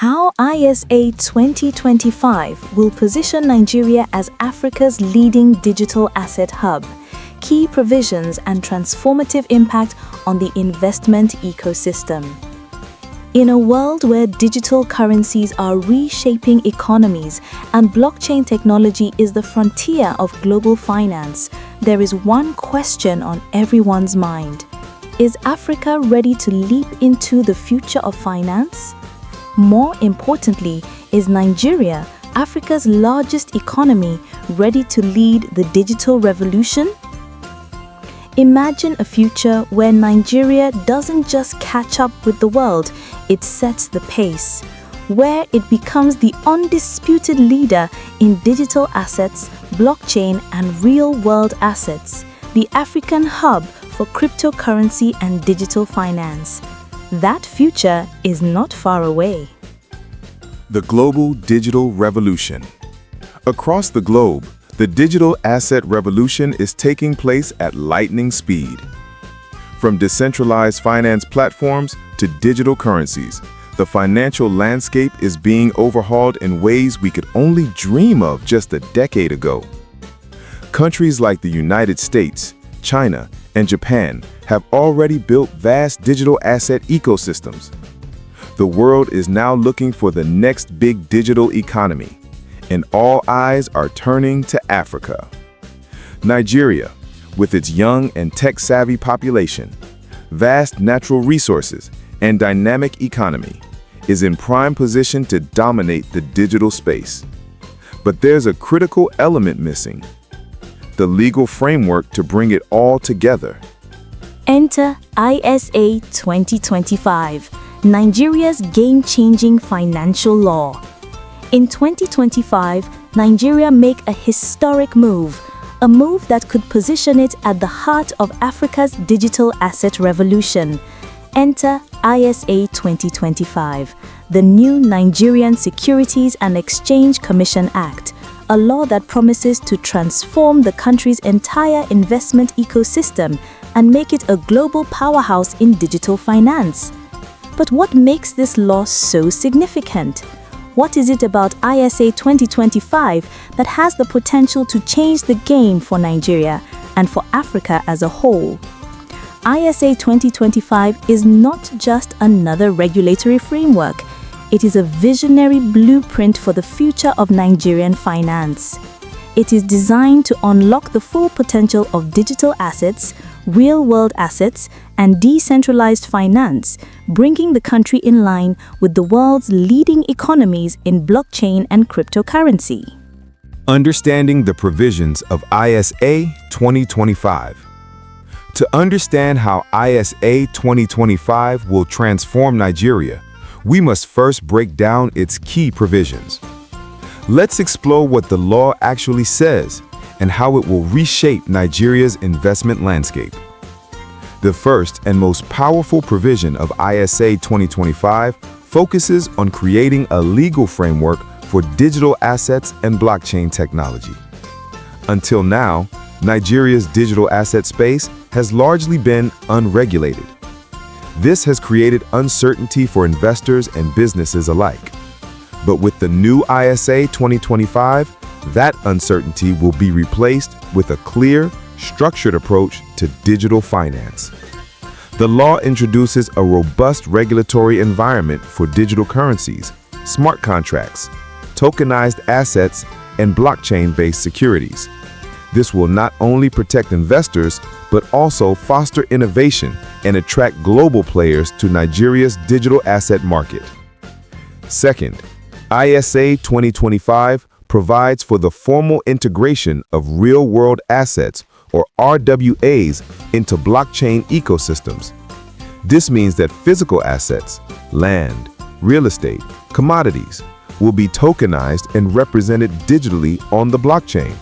How ISA 2025 will position Nigeria as Africa's leading digital asset hub, key provisions and transformative impact on the investment ecosystem. In a world where digital currencies are reshaping economies and blockchain technology is the frontier of global finance, there is one question on everyone's mind. Is Africa ready to leap into the future of finance? More importantly, is Nigeria, Africa's largest economy, ready to lead the digital revolution? Imagine a future where Nigeria doesn't just catch up with the world, it sets the pace, where it becomes the undisputed leader in digital assets, blockchain, and real-world assets, the African hub for cryptocurrency and digital finance. That future is not far away. The global digital revolution. Across the globe, the digital asset revolution is taking place at lightning speed. From decentralized finance platforms to digital currencies, the financial landscape is being overhauled in ways we could only dream of just a decade ago. Countries like the United States, China, and Japan have already built vast digital asset ecosystems. The world is now looking for the next big digital economy, and all eyes are turning to Africa. Nigeria, with its young and tech-savvy population, vast natural resources, and dynamic economy, is in prime position to dominate the digital space. But there's a critical element missing: the legal framework to bring it all together. Enter ISA 2025, Nigeria's game-changing financial law. In 2025, Nigeria make a historic move, a move that could position it at the heart of Africa's digital asset revolution. Enter ISA 2025, the new Nigerian Securities and Exchange Commission Act, a law that promises to transform the country's entire investment ecosystem and make it a global powerhouse in digital finance. But what makes this law so significant? What is it about ISA 2025 that has the potential to change the game for Nigeria and for Africa as a whole? ISA 2025 is not just another regulatory framework. It is a visionary blueprint for the future of Nigerian finance. It is designed to unlock the full potential of digital assets, real-world assets, and decentralized finance, bringing the country in line with the world's leading economies in blockchain and cryptocurrency. Understanding the provisions of ISA 2025. To understand how ISA 2025 will transform Nigeria, we must first break down its key provisions. Let's explore what the law actually says and how it will reshape Nigeria's investment landscape. The first and most powerful provision of ISA 2025 focuses on creating a legal framework for digital assets and blockchain technology. Until now, Nigeria's digital asset space has largely been unregulated. This has created uncertainty for investors and businesses alike. But with the new ISA 2025, that uncertainty will be replaced with a clear, structured approach to digital finance. The law introduces a robust regulatory environment for digital currencies, smart contracts, tokenized assets, and blockchain-based securities. This will not only protect investors, but also foster innovation and attract global players to Nigeria's digital asset market. Second, ISA 2025 provides for the formal integration of real-world assets, or RWAs, into blockchain ecosystems. This means that physical assets, land, real estate, commodities, will be tokenized and represented digitally on the blockchain.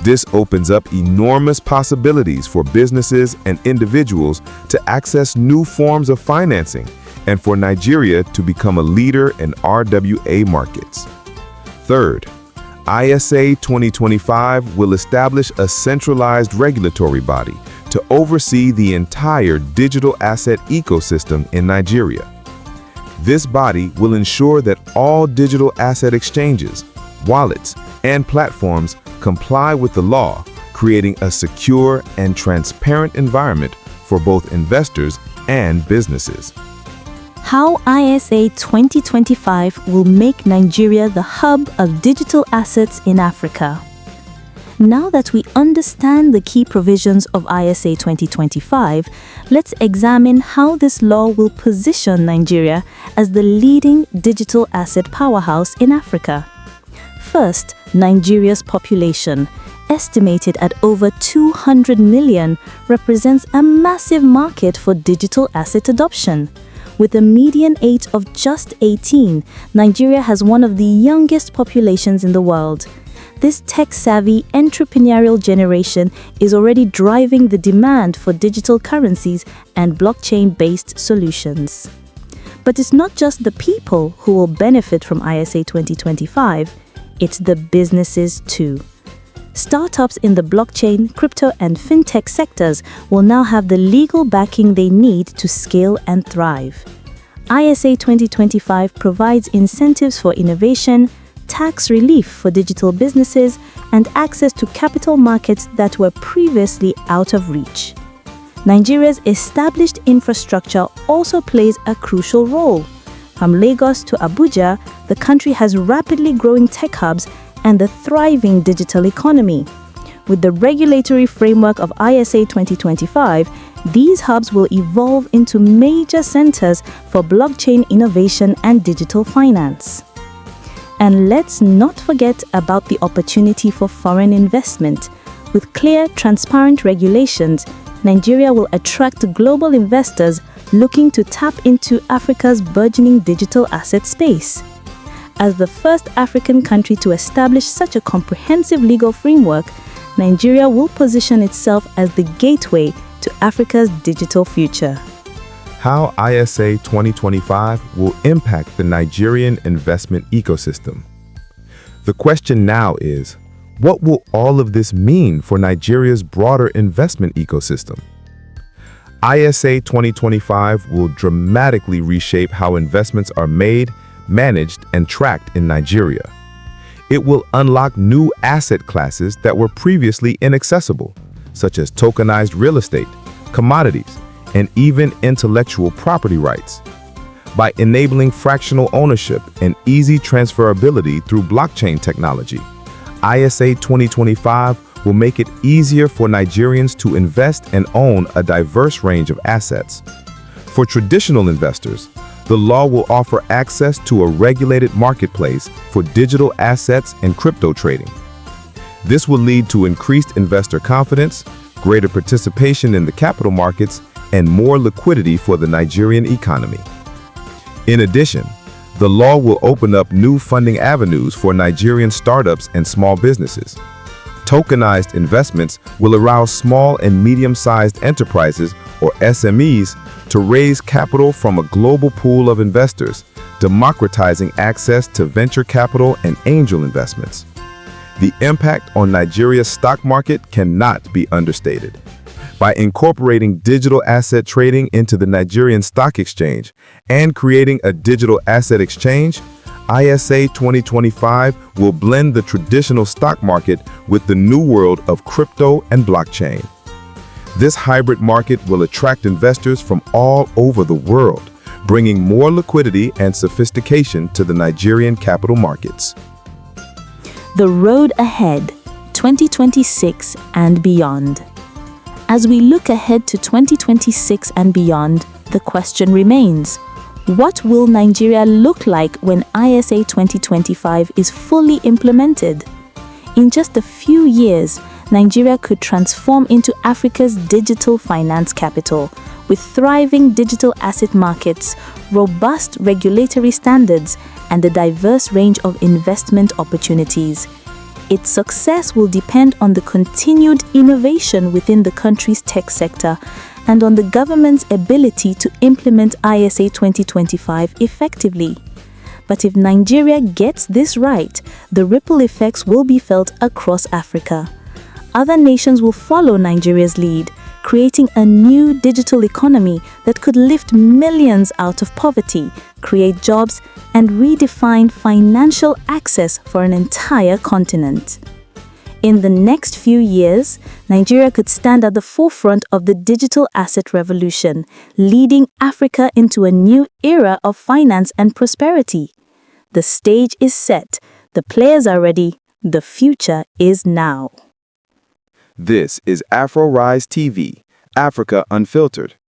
This opens up enormous possibilities for businesses and individuals to access new forms of financing and for Nigeria to become a leader in RWA markets. Third, ISA 2025 will establish a centralized regulatory body to oversee the entire digital asset ecosystem in Nigeria. This body will ensure that all digital asset exchanges, wallets, and platforms comply with the law, creating a secure and transparent environment for both investors and businesses. How ISA 2025 will make Nigeria the hub of digital assets in Africa. Now that we understand the key provisions of ISA 2025, let's examine how this law will position Nigeria as the leading digital asset powerhouse in Africa. First, Nigeria's population, estimated at over 200 million, represents a massive market for digital asset adoption. With a median age of just 18, Nigeria has one of the youngest populations in the world. This tech-savvy, entrepreneurial generation is already driving the demand for digital currencies and blockchain-based solutions. But it's not just the people who will benefit from ISA 2025, it's the businesses too. Startups in the blockchain, crypto, and fintech sectors will now have the legal backing they need to scale and thrive. ISA 2025 provides incentives for innovation, tax relief for digital businesses, and access to capital markets that were previously out of reach. Nigeria's established infrastructure also plays a crucial role. From Lagos to Abuja, the country has rapidly growing tech hubs and a thriving digital economy. With the regulatory framework of ISA 2025, these hubs will evolve into major centers for blockchain innovation and digital finance. And let's not forget about the opportunity for foreign investment. With clear, transparent regulations, Nigeria will attract global investors looking to tap into Africa's burgeoning digital asset space. As the first African country to establish such a comprehensive legal framework, Nigeria will position itself as the gateway to Africa's digital future. How ISA 2025 will impact the Nigerian investment ecosystem. The question now is, what will all of this mean for Nigeria's broader investment ecosystem? ISA 2025 will dramatically reshape how investments are made, managed, and tracked in Nigeria. It will unlock new asset classes that were previously inaccessible, such as tokenized real estate, commodities, and even intellectual property rights. By enabling fractional ownership and easy transferability through blockchain technology, ISA 2025 will make it easier for Nigerians to invest and own a diverse range of assets. For traditional investors, the law will offer access to a regulated marketplace for digital assets and crypto trading. This will lead to increased investor confidence, greater participation in the capital markets, and more liquidity for the Nigerian economy. In addition, the law will open up new funding avenues for Nigerian startups and small businesses. Tokenized investments will allow small and medium-sized enterprises, or SMEs, to raise capital from a global pool of investors, democratizing access to venture capital and angel investments. The impact on Nigeria's stock market cannot be understated. By incorporating digital asset trading into the Nigerian Stock Exchange and creating a digital asset exchange, ISA 2025 will blend the traditional stock market with the new world of crypto and blockchain. This hybrid market will attract investors from all over the world, bringing more liquidity and sophistication to the Nigerian capital markets. The road ahead, 2026 and beyond. As we look ahead to 2026 and beyond, the question remains, what will Nigeria look like when ISA 2025 is fully implemented? In just a few years, Nigeria could transform into Africa's digital finance capital, with thriving digital asset markets, robust regulatory standards, and a diverse range of investment opportunities. Its success will depend on the continued innovation within the country's tech sector and on the government's ability to implement ISA 2025 effectively. But if Nigeria gets this right, the ripple effects will be felt across Africa. Other nations will follow Nigeria's lead, creating a new digital economy that could lift millions out of poverty, create jobs, and redefine financial access for an entire continent. In the next few years, Nigeria could stand at the forefront of the digital asset revolution, leading Africa into a new era of finance and prosperity. The stage is set, the players are ready, the future is now. This is AfrorizeTV, Africa Unfiltered.